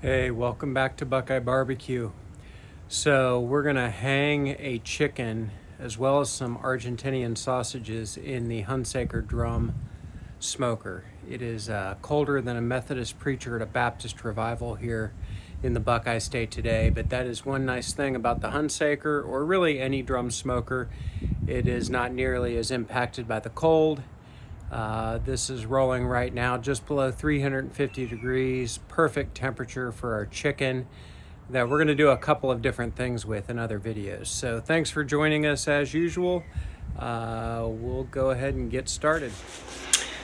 Hey, welcome back to BuQeye Barbecue. So we're gonna hang a chicken as well as some Argentinian sausages in the Hunsaker Drum Smoker. It is colder than a Methodist preacher at a Baptist revival here in the BuQeye State today, but that is one nice thing about the Hunsaker, or really any drum smoker. It is not nearly as impacted by the cold. This is rolling right now just below 350 degrees, perfect temperature for our chicken that we're going to do a couple of different things with in other videos. So thanks for joining us as usual. We'll go ahead and get started.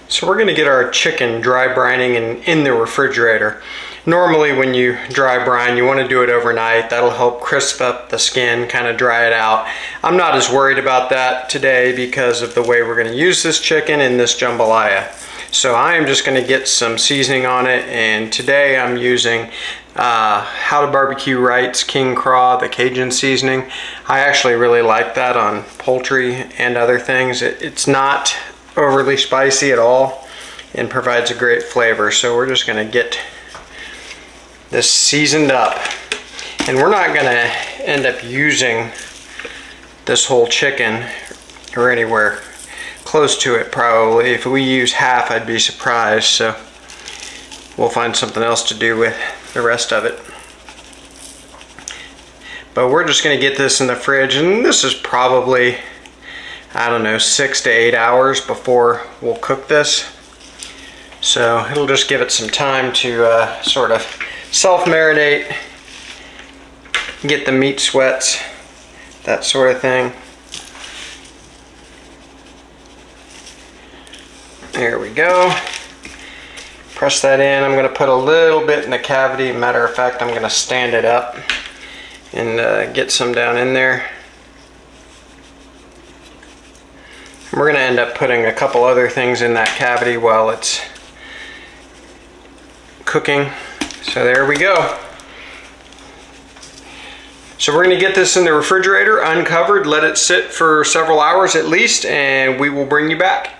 So we're going to get our chicken dry brining and in the refrigerator. Normally when you dry brine, you want to do it overnight. That'll help crisp up the skin, kind of dry it out. I'm not as worried about that today because of the way we're going to use this chicken in this jambalaya. So I am just going to get some seasoning on it, and today I'm using How to Barbecue Right's King Craw, the Cajun seasoning. I actually really like that on poultry and other things. It's not overly spicy at all and provides a great flavor. So we're just going to get this seasoned up, and we're not going to end up using this whole chicken or anywhere close to it probably. If we use half, I'd be surprised, so we'll find something else to do with the rest of it. But we're just going to get this in the fridge, and this is probably, I don't know, 6 to 8 hours before we'll cook this. So it'll just give it some time to sort of self-marinate, get the meat sweats, that sort of thing. There we go. Press that in. I'm going to put a little bit in the cavity. Matter of fact, I'm going to stand it up and get some down in there. We're going to end up putting a couple other things in that cavity while it's cooking. So there we go. So we're going to get this in the refrigerator uncovered, let it sit for several hours at least, and we will bring you back.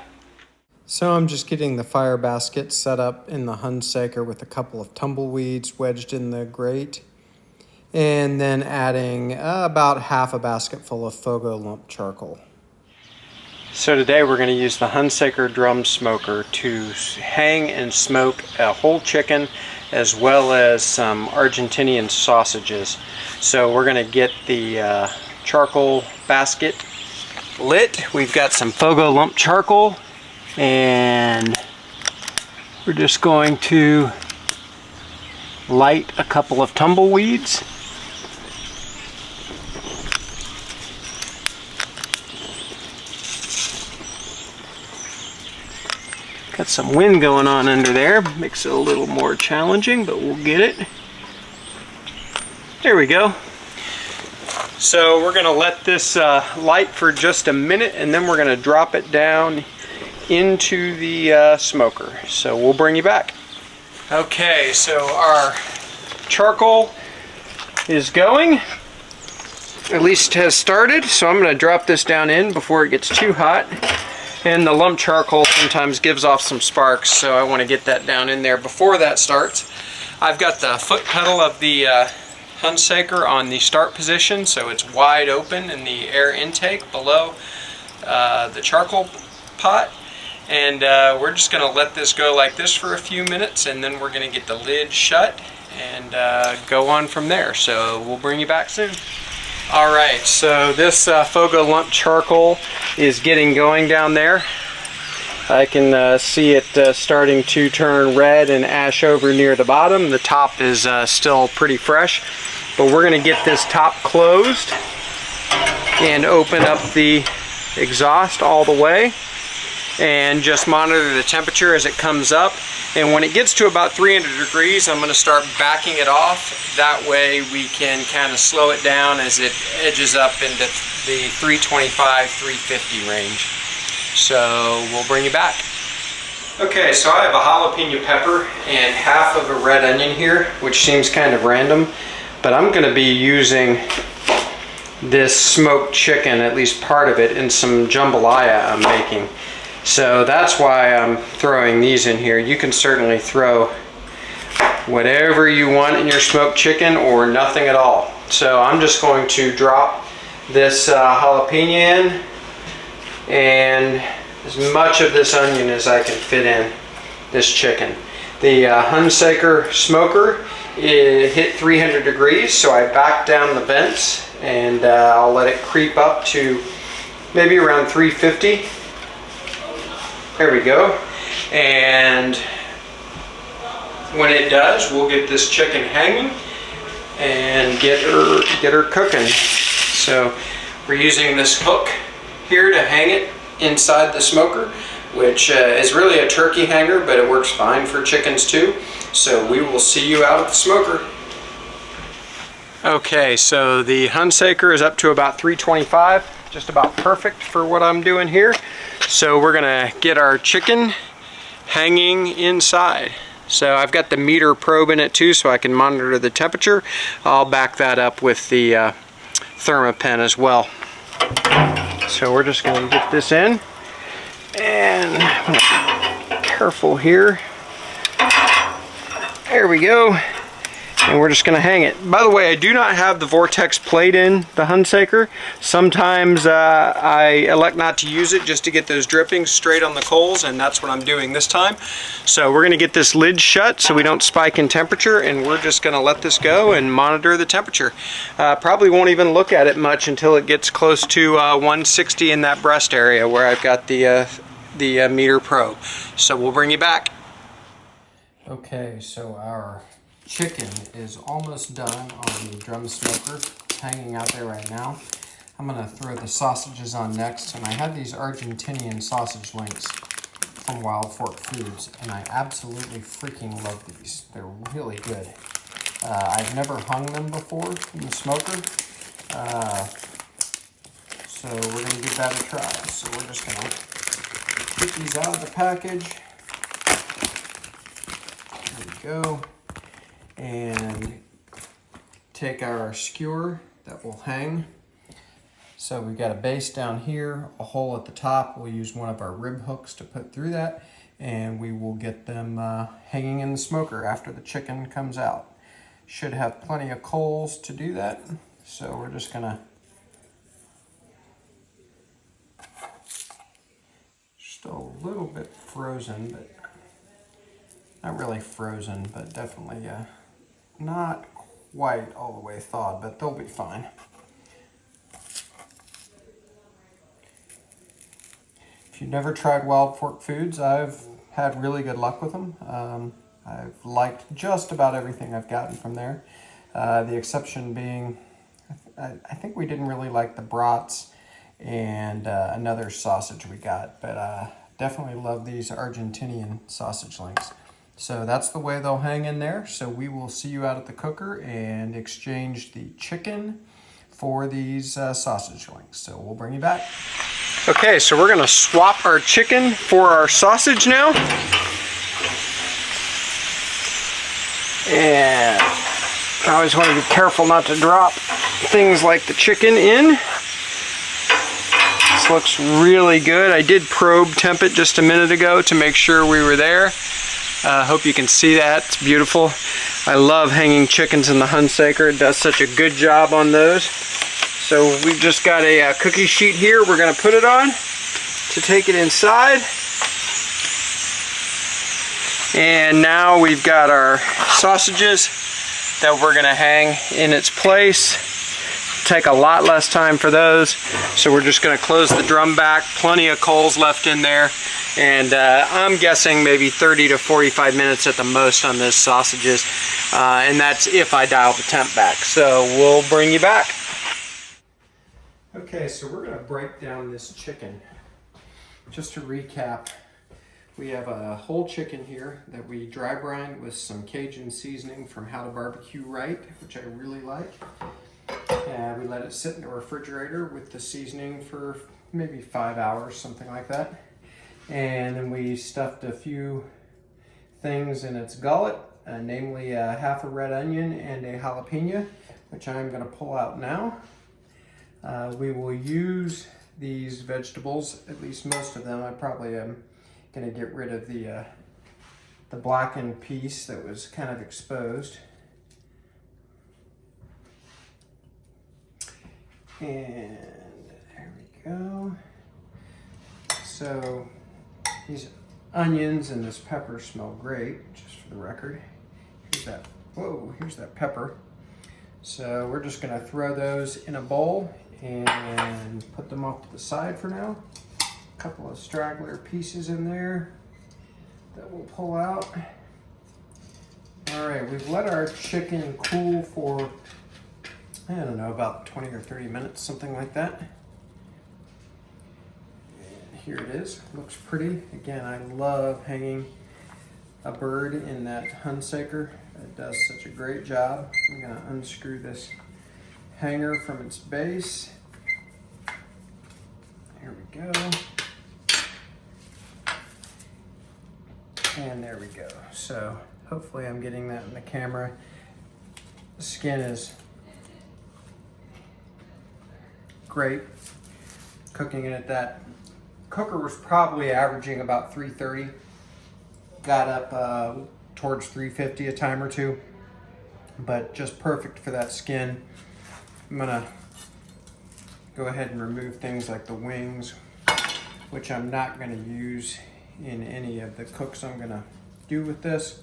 So I'm just getting the fire basket set up in the Hunsaker with a couple of tumbleweeds wedged in the grate, and then adding about half a basket full of Fogo lump charcoal. So today we're going to use the Hunsaker Drum Smoker to hang and smoke a whole chicken as well as some Argentinian sausages. So we're going to get the charcoal basket lit. We've got some Fogo lump charcoal, and we're just going to light a couple of tumbleweeds. Got some wind going on under there, makes it a little more challenging, but we'll get it. There we go. So we're gonna let this light for just a minute, and then we're gonna drop it down into the smoker. So we'll bring you back. Okay, so our charcoal is going, at least has started. So I'm gonna drop this down in before it gets too hot. And the lump charcoal sometimes gives off some sparks, so I want to get that down in there before that starts. I've got the foot pedal of the Hunsaker on the start position, so it's wide open in the air intake below the charcoal pot. And we're just going to let this go like this for a few minutes, and then we're going to get the lid shut and go on from there. So we'll bring you back soon. Alright, so this Fogo lump charcoal is getting going down there. I can see it starting to turn red and ash over near the bottom. The top is still pretty fresh, but we're going to get this top closed and open up the exhaust all the way and just monitor the temperature as it comes up. And when it gets to about 300 degrees, I'm going to start backing it off. That way we can kind of slow it down as it edges up into the 325, 350 range. So we'll bring you back. Okay, so I have a jalapeno pepper and half of a red onion here, which seems kind of random, but I'm going to be using this smoked chicken, at least part of it, in some jambalaya I'm making. So that's why I'm throwing these in here. You can certainly throw whatever you want in your smoked chicken or nothing at all. So I'm just going to drop this jalapeno in and as much of this onion as I can fit in this chicken. The Hunsaker smoker, it hit 300 degrees, so I backed down the vents and I'll let it creep up to maybe around 350. There we go. And when it does, we'll get this chicken hanging and get her cooking. So we're using this hook here to hang it inside the smoker, which is really a turkey hanger, but it works fine for chickens too. So we will see you out at the smoker. Okay, so the Hunsaker is up to about 325, just about perfect for what I'm doing here. So we're gonna get our chicken hanging inside. So I've got the meter probe in it too, so I can monitor the temperature. I'll back that up with the thermopen as well. So we're just gonna get this in, and I'm gonna be careful here. There we go. And we're just going to hang it. By the way, I do not have the vortex plate in the Hunsaker. Sometimes I elect not to use it just to get those drippings straight on the coals, and that's what I'm doing this time. So we're going to get this lid shut so we don't spike in temperature, and we're just going to let this go and monitor the temperature. Probably won't even look at it much until it gets close to 160 in that breast area where I've got the meter probe. So we'll bring you back. Okay, so our chicken is almost done on the drum smoker. It's hanging out there right now. I'm going to throw the sausages on next, and I have these Argentinian sausage links from Wild Fork Foods, and I absolutely freaking love these. They're really good. I've never hung them before in the smoker, so we're going to give that a try. So we're just going to get these out of the package. There we go. And take our skewer that will hang. So we've got a base down here, a hole at the top. We'll use one of our rib hooks to put through that, and we will get them hanging in the smoker after the chicken comes out. Should have plenty of coals to do that. So we're just gonna still a little bit frozen, but not really frozen, but definitely not quite all the way thawed, but they'll be fine. If you've never tried Wild Fork Foods, I've had really good luck with them. I've liked just about everything I've gotten from there. The exception being, I think we didn't really like the brats and another sausage we got, but definitely love these Argentinian sausage links. So that's the way they'll hang in there. So we will see you out at the cooker and exchange the chicken for these sausage links. So we'll bring you back. Okay, so we're gonna swap our chicken for our sausage now. And I always want to be careful not to drop things like the chicken in. This looks really good. I did probe temp it just a minute ago to make sure we were there. Hope you can see that. It's beautiful. I love hanging chickens in the Hunsaker. It does such a good job on those. So we've just got a cookie sheet here we're going to put it on to take it inside. And now we've got our sausages that we're going to hang in its place. Take a lot less time for those. So we're just going to close the drum back. Plenty of coals left in there. And I'm guessing maybe 30 to 45 minutes at the most on those sausages. And that's if I dial the temp back. So we'll bring you back. Okay, so we're going to break down this chicken. Just to recap, we have a whole chicken here that we dry brine with some Cajun seasoning from How to Barbecue Right, which I really like. And we let it sit in the refrigerator with the seasoning for maybe 5 hours, something like that. And then we stuffed a few things in its gullet, namely half a red onion and a jalapeno, which I'm going to pull out now. We will use these vegetables, at least most of them. I probably am going to get rid of the the blackened piece that was kind of exposed. And there we go. So these onions and this pepper smell great, just for the record. Here's that, whoa, here's that pepper. So we're just gonna throw those in a bowl and put them off to the side for now. A couple of straggler pieces in there that we'll pull out. All right, we've let our chicken cool for, I don't know, about 20 or 30 minutes, something like that. And here it is, looks pretty. Again, I love hanging a bird in that Hunsaker. It does such a great job. I'm gonna unscrew this hanger from its base. There we go. And there we go. So hopefully I'm getting that in the camera. The skin is great. Cooking it at that cooker was probably averaging about 330. Got up towards 350 a time or two, but just perfect for that skin. I'm gonna go ahead and remove things like the wings, which I'm not gonna use in any of the cooks I'm gonna do with this,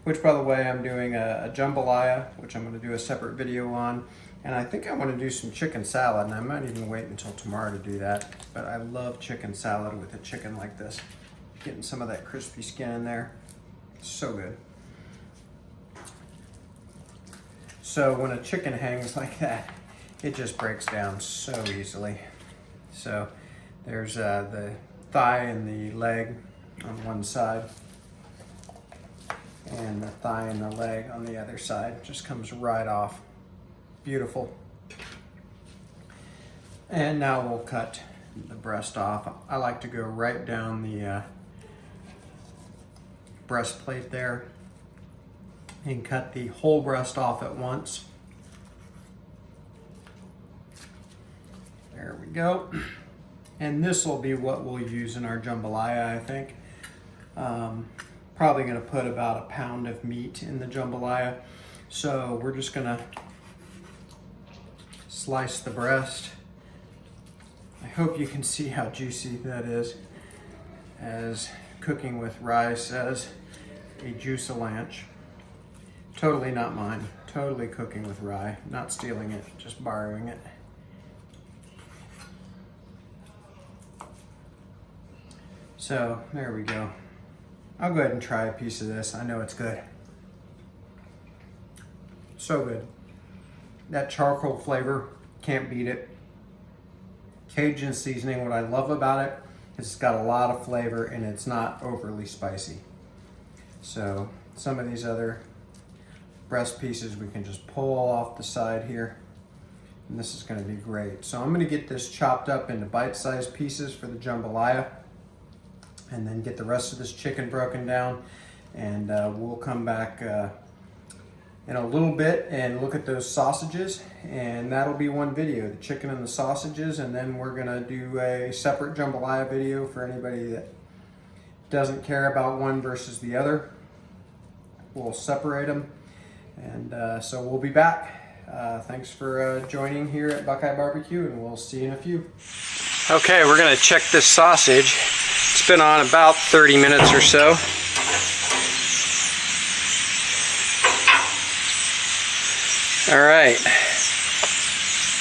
which, by the way, I'm doing a jambalaya, which I'm gonna do a separate video on. And I think I want to do some chicken salad, and I might even wait until tomorrow to do that. But I love chicken salad with a chicken like this. Getting some of that crispy skin in there. So good. So when a chicken hangs like that, it just breaks down so easily. So there's the thigh and the leg on one side, and the thigh and the leg on the other side. Just comes right off. Beautiful. And now we'll cut the breast off. I like to go right down the breastplate there and cut the whole breast off at once. There we go. And this will be what we'll use in our jambalaya, I think. Probably gonna put about a pound of meat in the jambalaya. So we're just gonna slice the breast. I hope you can see how juicy that is. As Cooking with Rye says, a juice-a-lanch. Totally not mine. Totally Cooking with Rye. Not stealing it, just borrowing it. So there we go. I'll go ahead and try a piece of this. I know it's good. So good. That charcoal flavor, can't beat it. Cajun seasoning, what I love about it is it's got a lot of flavor and it's not overly spicy. So some of these other breast pieces we can just pull off the side here, and this is going to be great. So I'm going to get this chopped up into bite-sized pieces for the jambalaya, and then get the rest of this chicken broken down, and we'll come back in a little bit and look at those sausages, and that'll be one video, the chicken and the sausages. And then we're gonna do a separate jambalaya video for anybody that doesn't care about one versus the other. We'll separate them, and so we'll be back. Thanks for joining here at BuQeye Barbecue, and we'll see you in a few. Okay, we're gonna check this sausage. It's been on about 30 minutes or so. All right,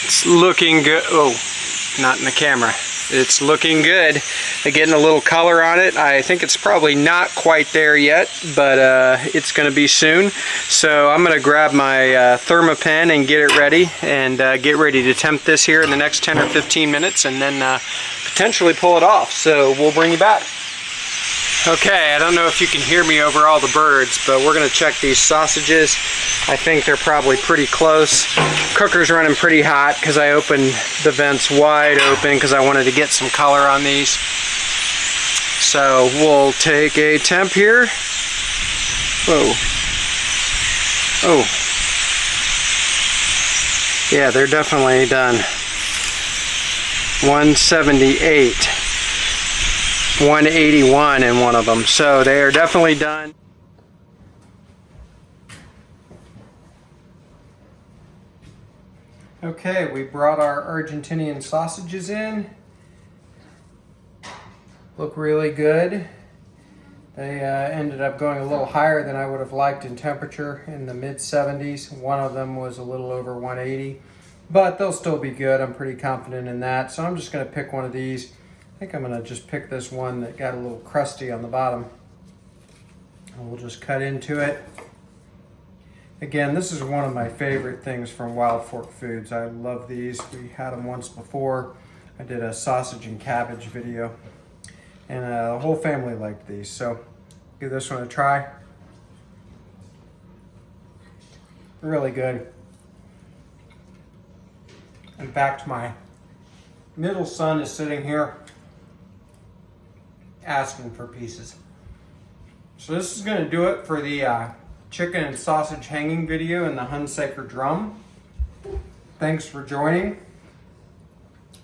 it's looking good. Oh, not in the camera. It's looking good. Getting a little color on it. I think it's probably not quite there yet, but it's going to be soon. So I'm going to grab my Thermapen and get it ready, and get ready to temp this here in the next 10 or 15 minutes, and then potentially pull it off. So we'll bring you back. Okay, I don't know if you can hear me over all the birds, but we're going to check these sausages. I think they're probably pretty close. Cooker's running pretty hot because I opened the vents wide open because I wanted to get some color on these. So we'll take a temp here. Whoa. Oh. Yeah, they're definitely done. 178. 181 in one of them. So they are definitely done. Okay, we brought our Argentinian sausages in. Look really good. They ended up going a little higher than I would have liked in temperature, in the mid 70s. One of them was a little over 180, but they'll still be good. I'm pretty confident in that. So I'm just going to pick one of these. I think I'm going to just pick this one that got a little crusty on the bottom. And we'll just cut into it. Again, this is one of my favorite things from Wild Fork Foods. I love these. We had them once before. I did a sausage and cabbage video, and the whole family liked these. So give this one a try. Really good. In fact, my middle son is sitting here asking for pieces. So this is going to do it for the chicken and sausage hanging video in the Hunsaker Drum. Thanks for joining.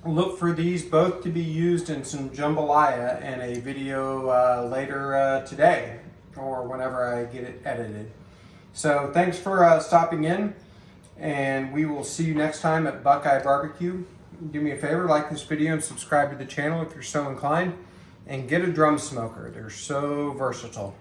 Look for these both to be used in some jambalaya in a video later today, or whenever I get it edited. So thanks for stopping in, and we will see you next time at BuQeye Barbecue. Do me a favor, like this video and subscribe to the channel if you're so inclined, and get a drum smoker. They're so versatile.